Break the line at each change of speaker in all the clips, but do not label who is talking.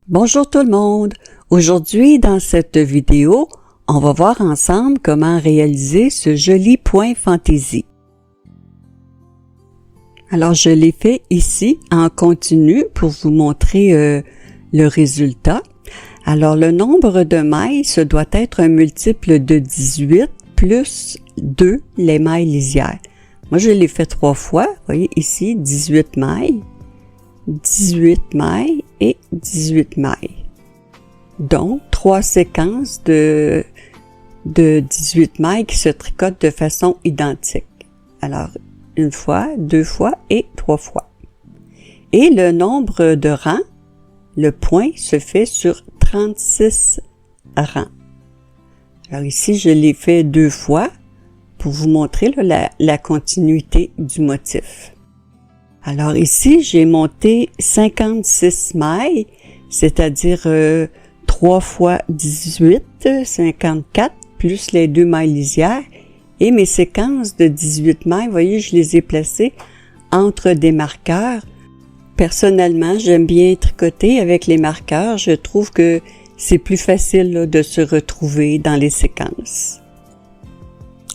Bonjour tout le monde! Aujourd'hui, dans cette vidéo, on va voir ensemble comment réaliser ce joli point fantaisie. Alors, je l'ai fait ici en continu pour vous montrer le résultat. Alors, le nombre de mailles, ce doit être un multiple de 18 plus 2 les mailles lisières. Moi, je l'ai fait 3 fois. Vous voyez ici, 18 mailles. 18 mailles et 18 mailles. Donc, 3 séquences de 18 mailles qui se tricotent de façon identique. Alors, une fois, 2 fois et 3 fois. Et le nombre de rangs, le point se fait sur 36 rangs. Alors ici, je l'ai fait 2 fois pour vous montrer là, la continuité du motif. Alors ici, j'ai monté 56 mailles, c'est-à-dire 3 fois 18, 54, plus les 2 mailles lisières. Et mes séquences de 18 mailles, vous voyez, je les ai placées entre des marqueurs. Personnellement, j'aime bien tricoter avec les marqueurs. Je trouve que c'est plus facile là, de se retrouver dans les séquences.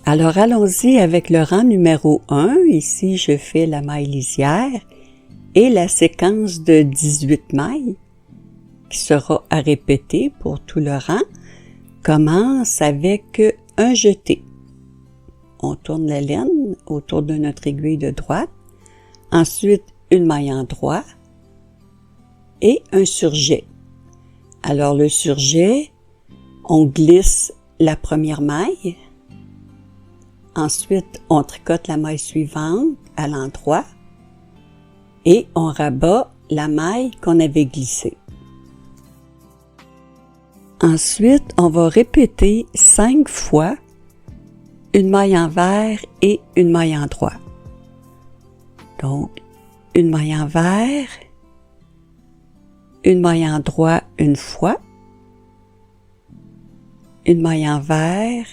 Alors, allons-y avec le rang numéro 1. Ici, je fais la maille lisière et la séquence de 18 mailles qui sera à répéter pour tout le rang commence avec un jeté. On tourne la laine autour de notre aiguille de droite. Ensuite, une maille en droit et un surjet. Alors, le surjet, on glisse la première maille. Ensuite, on tricote la maille suivante à l'endroit et on rabat la maille qu'on avait glissée. Ensuite, on va répéter 5 fois une maille envers et une maille en droit. Donc, une maille envers, une maille en droit une fois, une maille envers,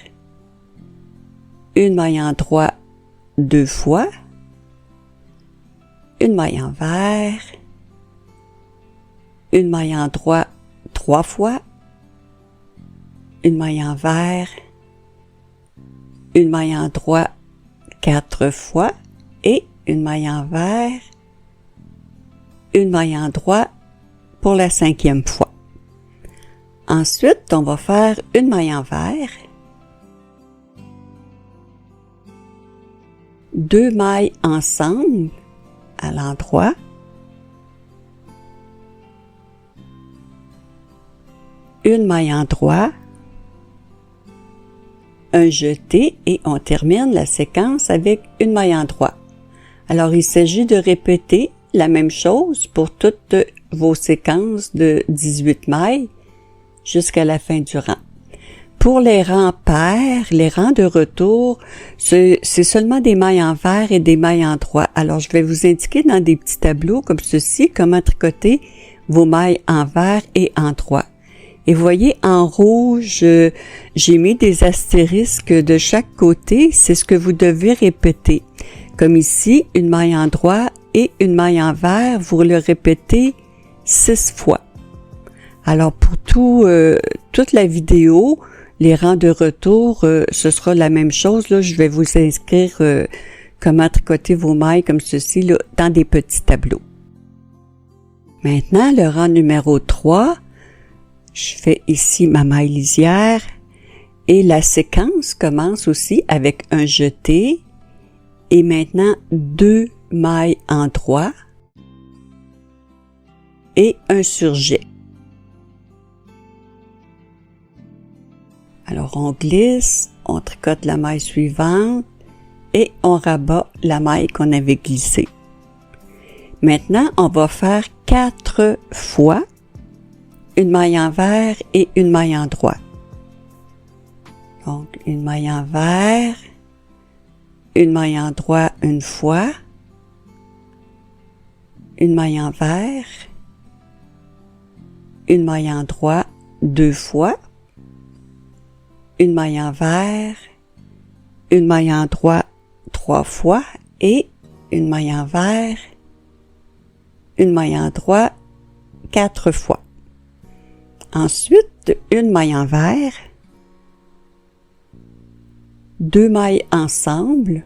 une maille en droit 2 fois, une maille envers, une maille en droit 3 fois, une maille envers, une maille en droit 4 fois et une maille envers, une maille en droit pour la 5e fois. Ensuite, on va faire une maille envers, 2 mailles ensemble à l'endroit, une maille en droit, un jeté et on termine la séquence avec une maille en droit. Alors, il s'agit de répéter la même chose pour toutes vos séquences de 18 mailles jusqu'à la fin du rang. Pour les rangs pairs, les rangs de retour, c'est seulement des mailles envers et des mailles en droit. Alors, je vais vous indiquer dans des petits tableaux comme ceci comment tricoter vos mailles envers et en droit. Et vous voyez, en rouge, j'ai mis des astérisques de chaque côté. C'est ce que vous devez répéter. Comme ici, une maille en droit et une maille envers, vous le répétez 6 fois. Alors, pour toute la vidéo, les rangs de retour, ce sera la même chose. Là, je vais vous inscrire comment tricoter vos mailles comme ceci là, dans des petits tableaux. Maintenant, le rang numéro 3, je fais ici ma maille lisière et la séquence commence aussi avec un jeté et maintenant 2 mailles en droit et un surjet. Alors, on glisse, on tricote la maille suivante et on rabat la maille qu'on avait glissée. Maintenant, on va faire 4 fois une maille envers et une maille en droit. Donc, une maille envers, une maille en droit une fois, une maille envers, une maille en droit 2 fois, une maille envers, une maille en droit 3 fois et une maille envers, une maille en droit 4 fois. Ensuite, une maille envers, 2 mailles ensemble,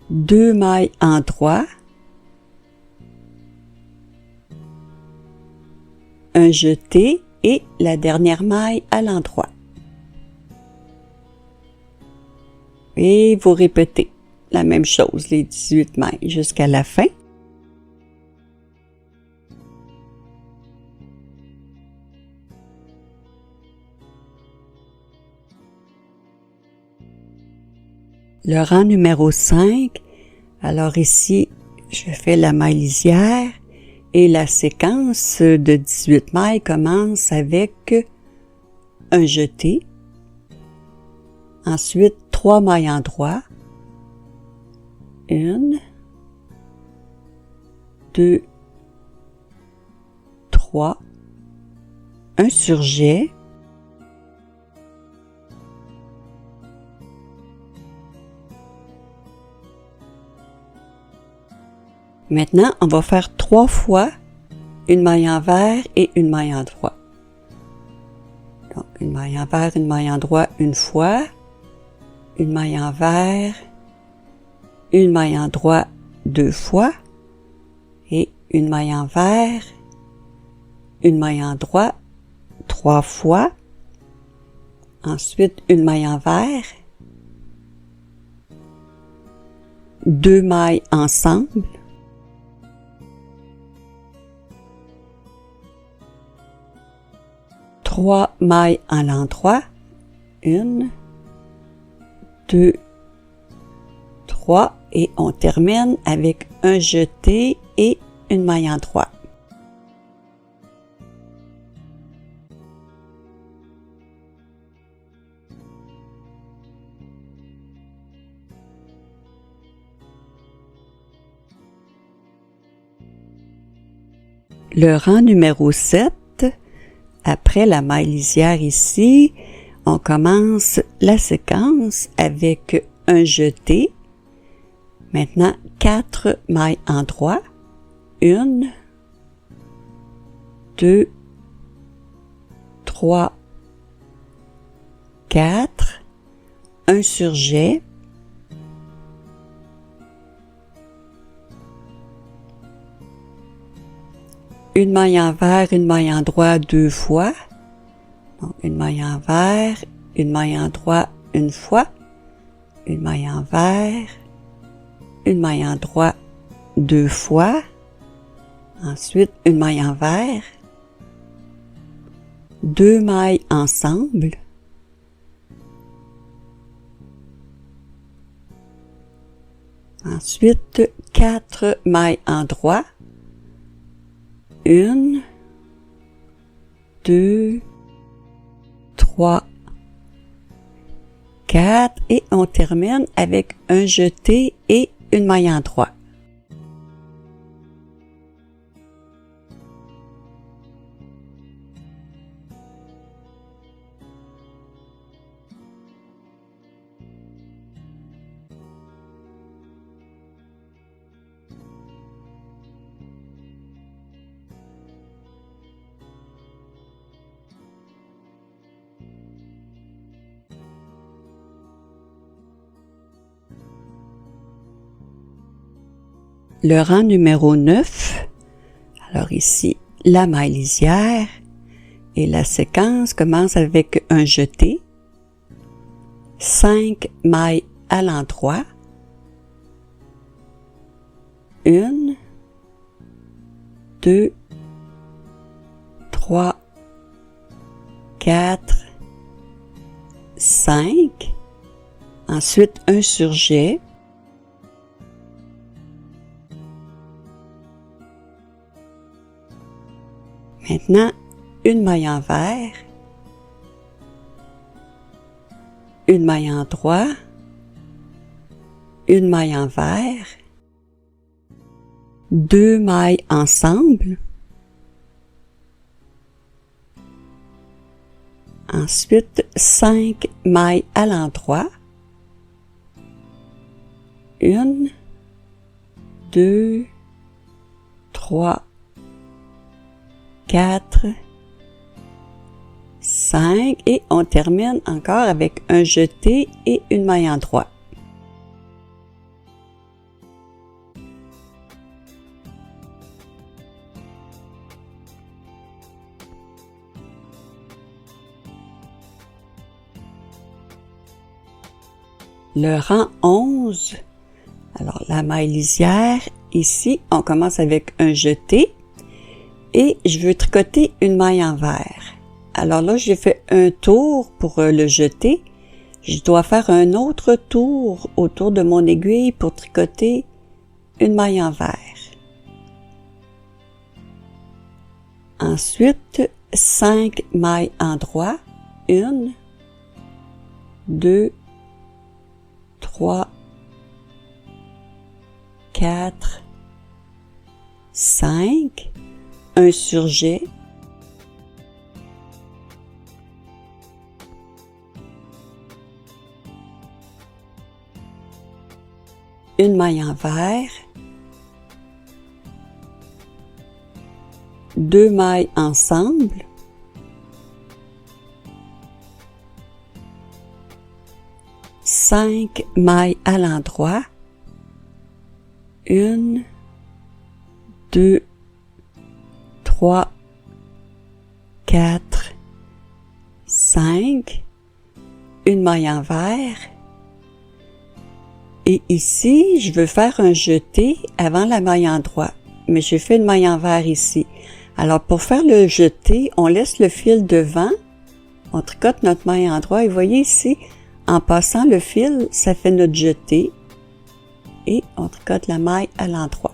deux mailles endroit, un jeté et la dernière maille à l'endroit. Et vous répétez la même chose, les 18 mailles jusqu'à la fin. Le rang numéro 5, alors ici, je fais la maille lisière et la séquence de 18 mailles commence avec un jeté, ensuite 3 mailles endroit, 1, 2, 3, un surjet, maintenant, on va faire 3 fois une maille envers et une maille endroit. Donc, une maille envers, une maille endroit une fois, une maille envers, une maille endroit 2 fois et une maille envers, une maille endroit 3 fois. Ensuite, une maille envers, 2 mailles ensemble, trois mailles à l'endroit, 1, 2, 3 et on termine avec un jeté et une maille endroit. Le rang numéro 7, après la maille lisière ici, on commence la séquence avec un jeté. Maintenant, 4 mailles endroit. 1, 2, 3, 4, un surjet, une maille envers, une maille endroit 2 fois. Donc, une maille envers, une maille endroit une fois, une maille envers, une maille endroit 2 fois, ensuite une maille envers, 2 mailles ensemble, ensuite 4 mailles endroit, 1, 2, 3, 4 et on termine avec un jeté et une maille endroit. Le rang numéro 9, alors ici, la maille lisière et la séquence commence avec un jeté, 5 mailles à l'endroit, 1, 2, 3, 4, 5, ensuite un surjet, maintenant, une maille envers, une maille endroit, une maille envers, 2 mailles ensemble, ensuite 5 mailles à l'endroit, 1, 2, 3, 4, 5 et on termine encore avec un jeté et une maille en droit. Le rang 11, alors la maille lisière, ici on commence avec un jeté et je veux tricoter une maille envers. Alors là j'ai fait un tour pour le jeté, je dois faire un autre tour autour de mon aiguille pour tricoter une maille envers. Ensuite 5 mailles en droit, 1, 2, 3, 4, 5, un surjet, une maille envers, 2 mailles ensemble, cinq mailles à l'endroit, 1, 2, 3, 4, 5, une maille envers, et ici, je veux faire un jeté avant la maille en droit, mais j'ai fait une maille envers ici. Alors, pour faire le jeté, on laisse le fil devant, on tricote notre maille en droit, et vous voyez ici, en passant le fil, ça fait notre jeté, et on tricote la maille à l'endroit.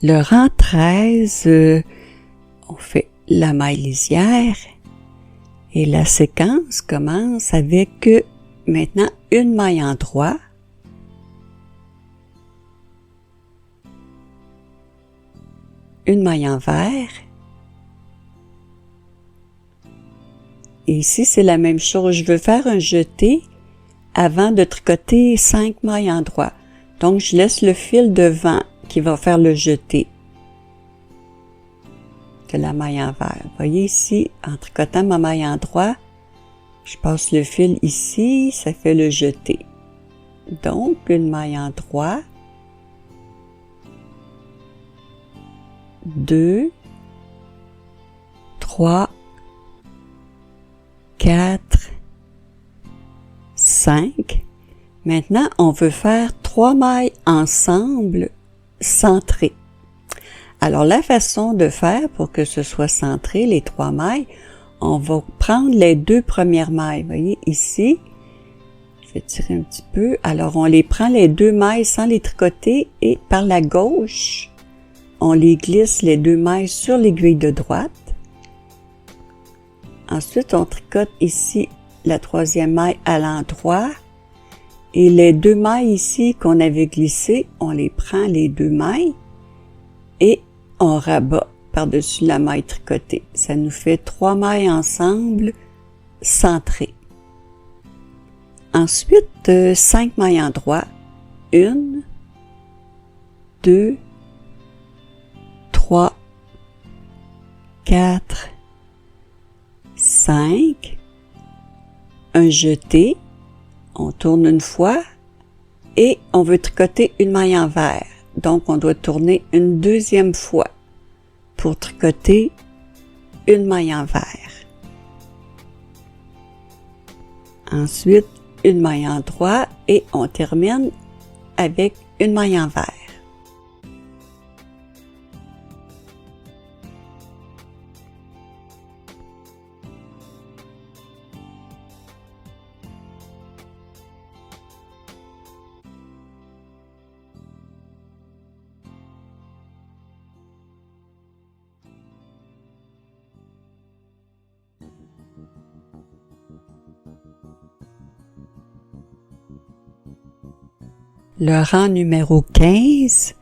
Le rang 13, on fait la maille lisière et la séquence commence avec maintenant une maille en droit, une maille envers, et ici c'est la même chose, je veux faire un jeté avant de tricoter 5 mailles en droit, donc je laisse le fil devant qui va faire le jeté de la maille envers. Vous voyez ici, en tricotant ma maille en droit, je passe le fil ici, ça fait le jeté. Donc, une maille en droit, 2, 3, 4, 5. Maintenant, on veut faire 3 mailles ensemble centrées. Alors, la façon de faire pour que ce soit centré, les 3 mailles, on va prendre les 2 premières mailles. Vous voyez, ici, je vais tirer un petit peu. Alors, on les prend les 2 mailles sans les tricoter et par la gauche, on les glisse les 2 mailles sur l'aiguille de droite. Ensuite, on tricote ici la 3e maille à l'endroit. Et les 2 mailles ici qu'on avait glissées, on les prend les 2 mailles et on rabat par-dessus la maille tricotée. Ça nous fait 3 mailles ensemble centrées. Ensuite, 5 mailles en droit. 1, 2, 3, 4, 5, un jeté. On tourne une fois et on veut tricoter une maille envers. Donc, on doit tourner une 2e fois pour tricoter une maille envers. Ensuite, une maille en droit et on termine avec une maille envers. Le rang numéro 15,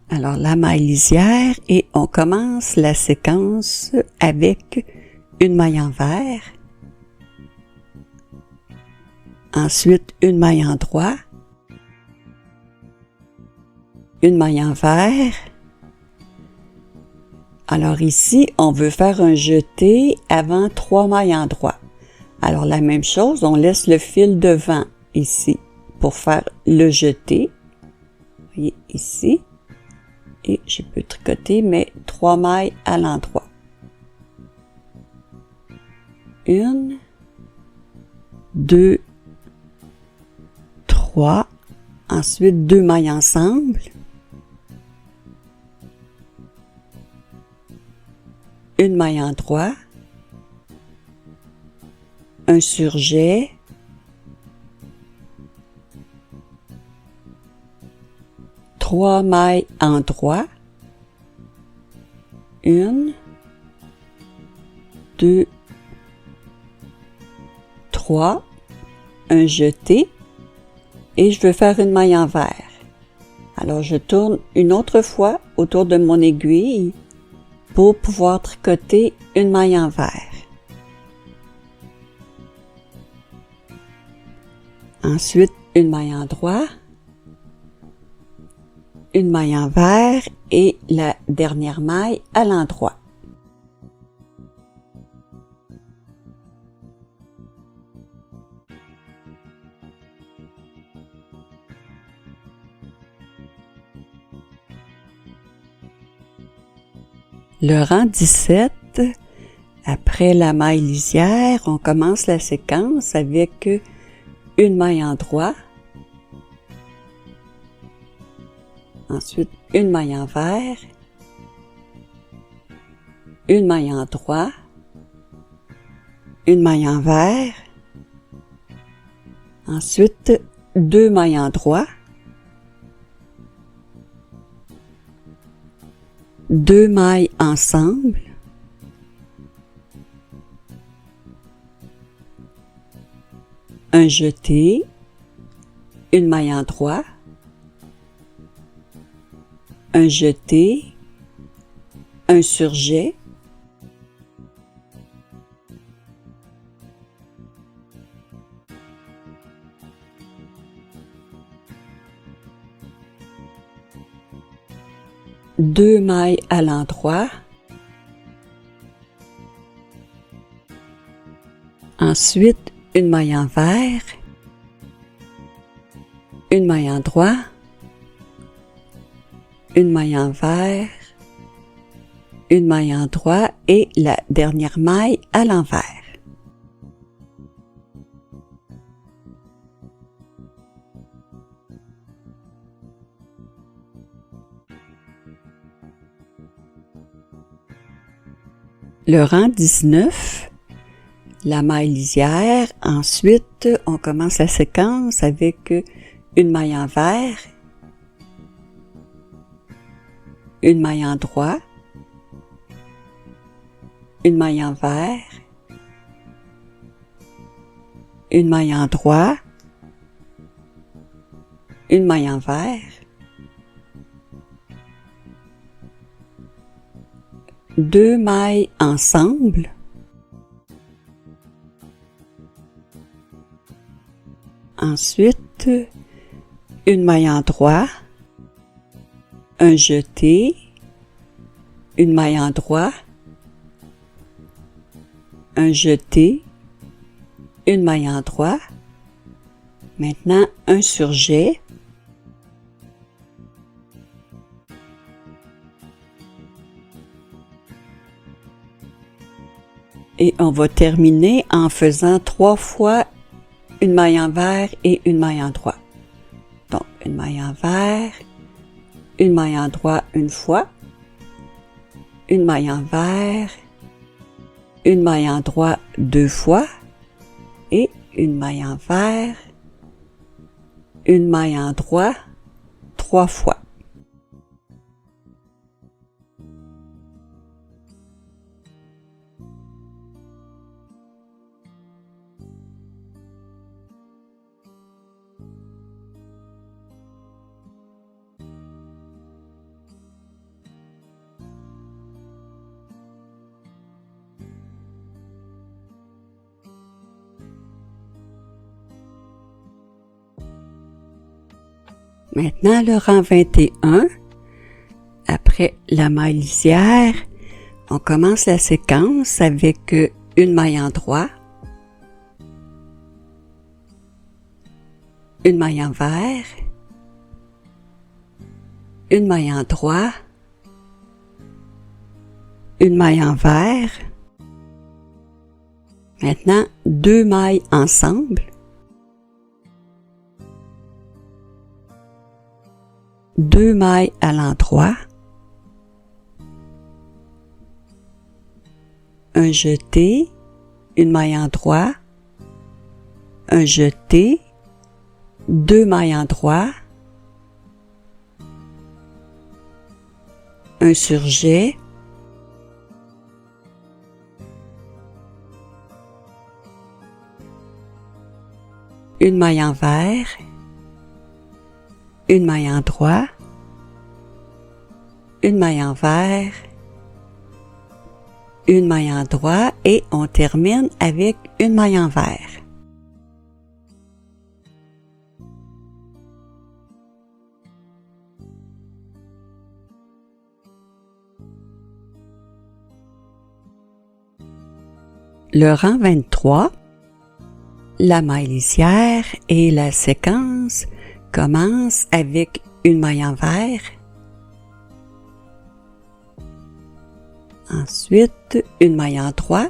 alors la maille lisière et on commence la séquence avec une maille envers, ensuite une maille en droit, une maille envers. Alors ici, on veut faire un jeté avant 3 mailles en droit. Alors la même chose, on laisse le fil devant ici pour faire le jeté. Vous voyez ici. Et je peux tricoter mes 3 mailles à l'endroit. 1, 2, 3. Ensuite, 2 mailles ensemble. Une maille en droit. Un surjet. Trois mailles en droit. 1, 2, 3. Un jeté. Et je veux faire une maille envers. Alors je tourne une autre fois autour de mon aiguille pour pouvoir tricoter une maille envers. Ensuite, une maille en droit, une maille envers et la dernière maille à l'endroit. Le rang 17, après la maille lisière, on commence la séquence avec une maille en droit, ensuite une maille envers, une maille en droit, une maille envers, ensuite 2 mailles en droit, 2 mailles ensemble, un jeté, une maille en droit, un jeté, un surjet, deux mailles à l'endroit, ensuite une maille envers, une maille en droit, une maille envers, une maille en droit et la dernière maille à l'envers. Le rang 19, la maille lisière, ensuite on commence la séquence avec une maille envers, une maille en droit, une maille envers, une maille en droit, une maille envers, deux mailles ensemble, ensuite une maille en droit, un jeté, une maille en droit, un jeté, une maille en droit, maintenant un surjet, et on va terminer en faisant 3 fois une maille envers et une maille en droit. Donc, une maille envers, une maille en droit une fois, une maille envers, une maille en droit 2 fois et une maille envers, une maille en droit 3 fois. Maintenant, le rang 21, après la maille lisière, on commence la séquence avec une maille en droit, une maille envers, une maille en droit, une maille envers. Maintenant, 2 mailles ensemble, 2 mailles à l'endroit, un jeté, une maille en droit, un jeté, 2 mailles en droit, un surjet, une maille envers, une maille en droit, une maille envers, une maille en droit et on termine avec une maille envers. Le rang 23, la maille lisière et la séquence commence avec une maille envers, ensuite une maille en droit,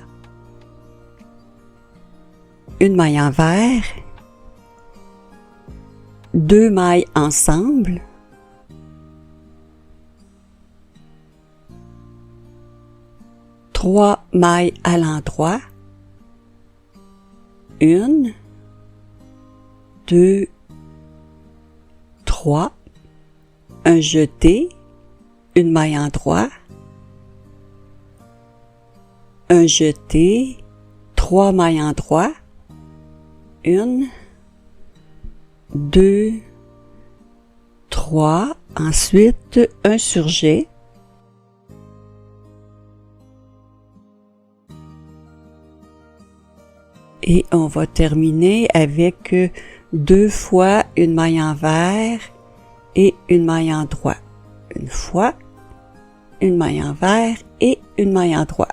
une maille envers, 2 mailles ensemble, trois mailles à l'endroit, 1, 2, 3, un jeté, une maille en droit, un jeté, 3 mailles en droit, 1, 2, 3, ensuite un surjet, et on va terminer avec 2 fois une maille envers et une maille en droit. Une fois, une maille envers et une maille en droit.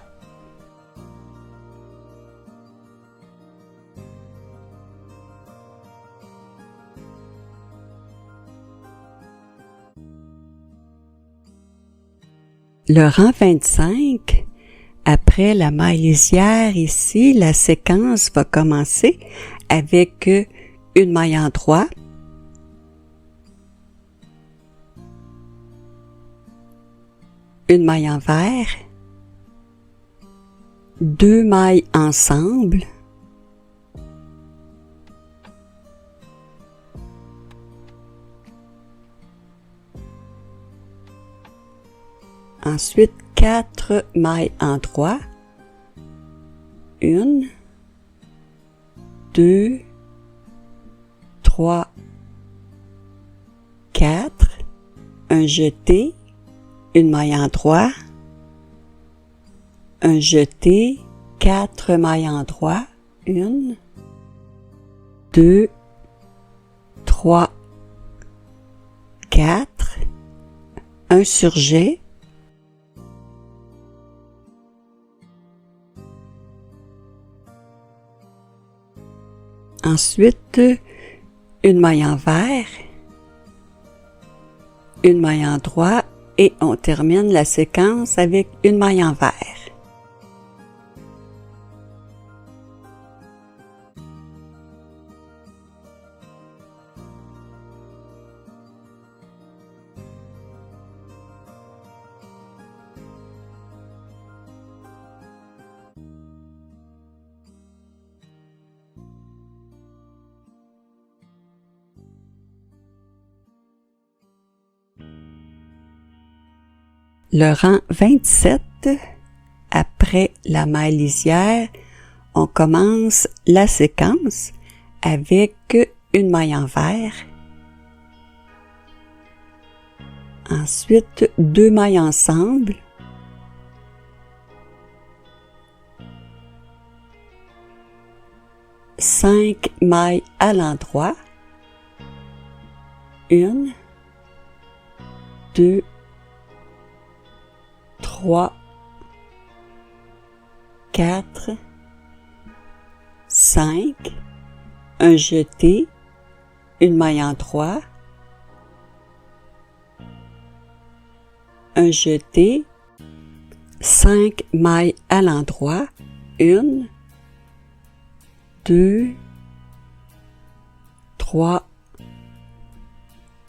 Le rang 25, après la maille lisière ici, la séquence va commencer avec une maille en droit, une maille envers, 2 mailles ensemble, ensuite 4 mailles en droit, 1, 2, 3, 4, un jeté, une maille en droit, un jeté, 4 mailles en droit, 1, 2, 3, 4, un surjet, ensuite une maille envers, une maille en droit et on termine la séquence avec une maille envers. Le rang 27, après la maille lisière, on commence la séquence avec une maille envers, ensuite 2 mailles ensemble, cinq mailles à l'endroit, 1, 2, 3, 4, 5, un jeté, une maille en 3, un jeté, 5 mailles à l'endroit, 1, 2, 3,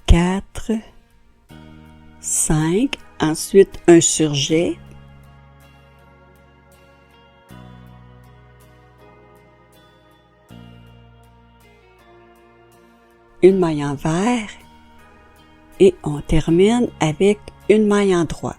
4, 5, ensuite un surjet, une maille envers et on termine avec une maille en droit.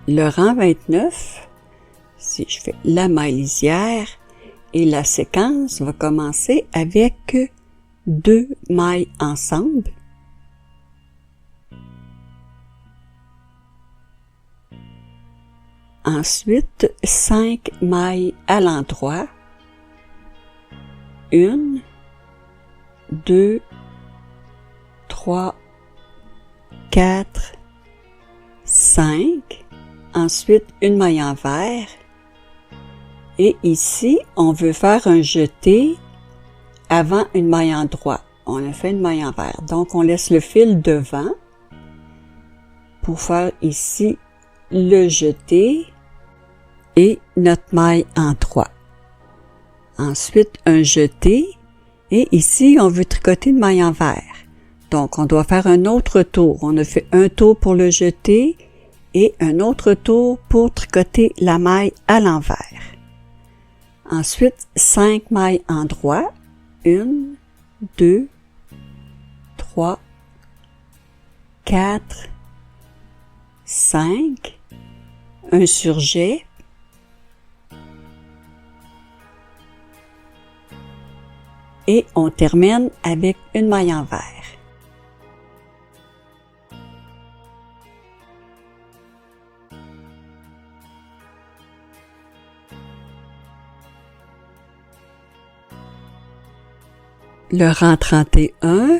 Le rang 29, si je fais la maille lisière, et la séquence va commencer avec 2 mailles ensemble. Ensuite, 5 mailles à l'endroit. 1, 2, 3, 4, 5. Ensuite, une maille envers. Et ici, on veut faire un jeté avant une maille en droit. On a fait une maille envers. Donc, on laisse le fil devant pour faire ici le jeté et notre maille en 3. Ensuite, un jeté et ici, on veut tricoter une maille envers. Donc, on doit faire un autre tour. On a fait un tour pour le jeté et un autre tour pour tricoter la maille à l'envers. Ensuite, 5 mailles en droit. 1, 2, 3, 4, 5, un surjet, et on termine avec une maille envers. Le rang 31,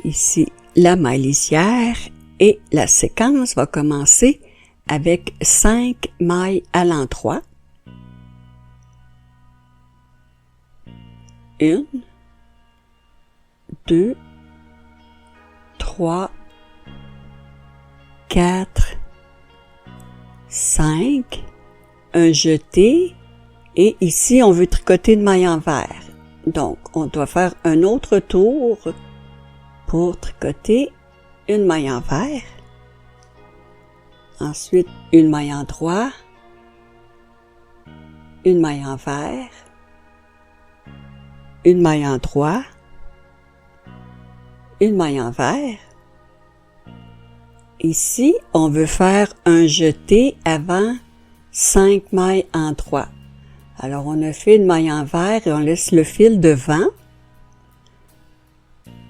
ici la maille lisière, et la séquence va commencer avec 5 mailles à l'endroit. 1, 2, 3, 4, 5, un jeté, et ici on veut tricoter une maille envers. Donc, on doit faire un autre tour pour tricoter une maille envers. Ensuite, une maille en droit, une maille envers, une maille en droit, une maille envers. Ici, on veut faire un jeté avant 5 mailles en droit. Alors, on a fait une maille envers et on laisse le fil devant.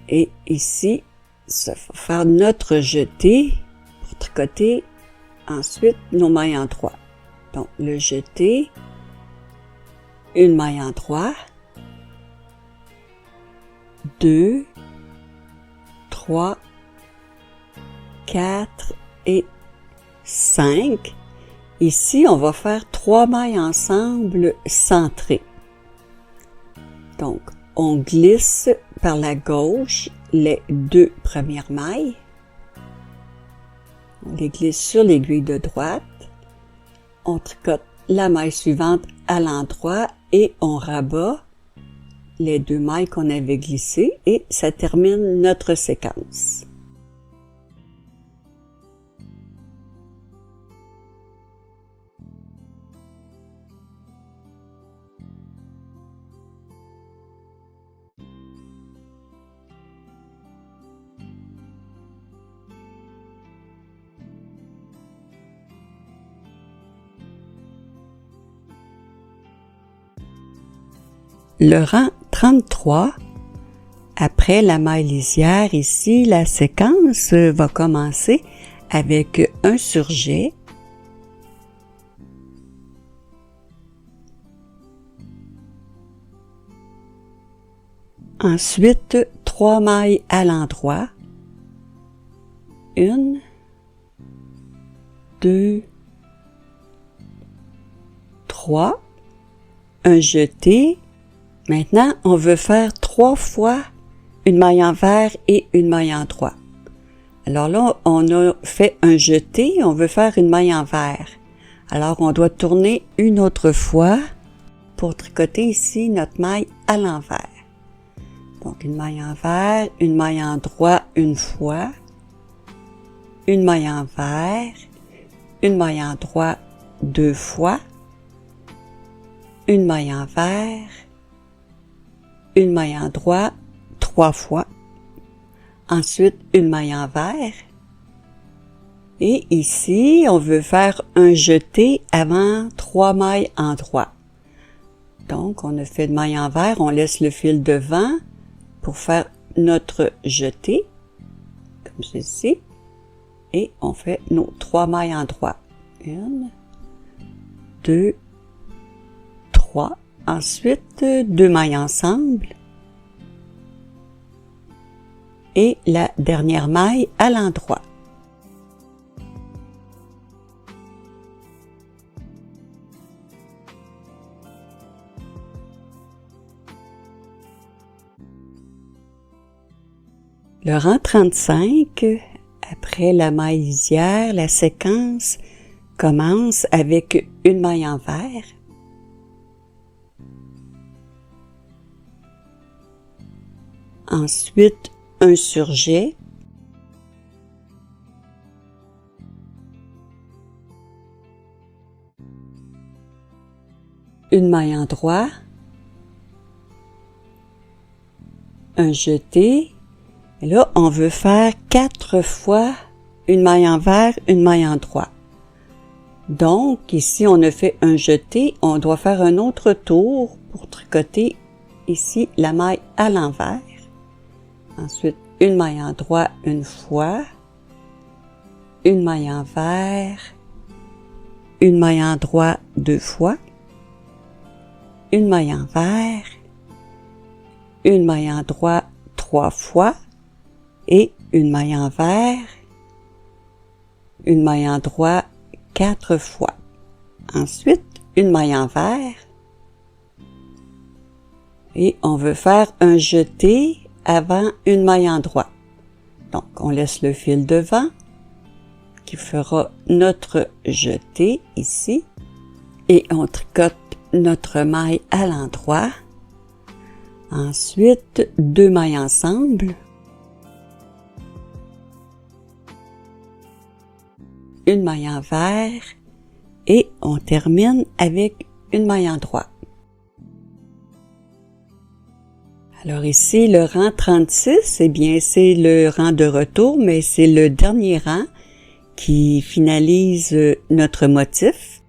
Et ici, ça va faire notre jeté pour tricoter ensuite nos mailles en droit. Donc, le jeté, une maille en droit, 2, 3, 4 et 5. Ici, on va faire 3 mailles ensemble centrées. Donc, on glisse par la gauche les 2 premières mailles. On les glisse sur l'aiguille de droite. On tricote la maille suivante à l'endroit et on rabat les 2 mailles qu'on avait glissées et ça termine notre séquence. Le rang 33, après la maille lisière, ici, la séquence va commencer avec un surjet, Ensuite, 3 mailles à l'endroit. 1, 2, 3. Un jeté. Maintenant, on veut faire 3 fois une maille envers et une maille en droit. Alors là, on a fait un jeté, on veut faire une maille envers. Alors, on doit tourner une autre fois pour tricoter ici notre maille à l'envers. Donc, une maille envers, une maille en droit une fois, une maille envers, une maille en droit 2 fois, une maille envers, une maille en droit 3 fois, ensuite une maille envers, et ici on veut faire un jeté avant 3 mailles en droit. Donc on a fait de maille envers, on laisse le fil devant pour faire notre jeté, comme ceci, et on fait nos 3 mailles en droit. 1, 2, 3. Ensuite, 2 mailles ensemble. Et la dernière maille à l'endroit. Le rang 35, après la maille lisière, la séquence commence avec une maille envers. Ensuite, un surjet. Une maille en droit. Un jeté. Et là, on veut faire 4 fois une maille envers, une maille en droit. Donc, ici, on a fait un jeté. On doit faire un autre tour pour tricoter ici la maille à l'envers. Ensuite, une maille en droit une fois, une maille envers, une maille en droit 2 fois, une maille envers, une maille en droit 3 fois et une maille envers, une maille en droit 4 fois. Ensuite, une maille envers et on veut faire un jeté avant une maille en droit. Donc, on laisse le fil devant qui fera notre jeté ici et on tricote notre maille à l'endroit. Ensuite, 2 mailles ensemble. Une maille envers et on termine avec une maille en droit. Alors ici, le rang 36, eh bien, c'est le rang de retour, mais c'est le dernier rang qui finalise notre motif.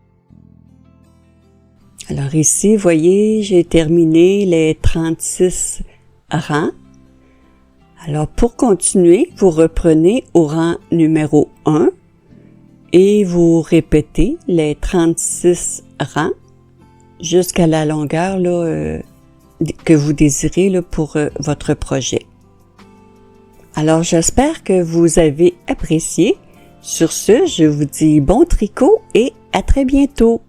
Alors ici, voyez, j'ai terminé les 36 rangs. Alors pour continuer, vous reprenez au rang numéro 1 et vous répétez les 36 rangs jusqu'à la longueur là, que vous désirez là, pour votre projet. Alors j'espère que vous avez apprécié. Sur ce, je vous dis bon tricot et à très bientôt.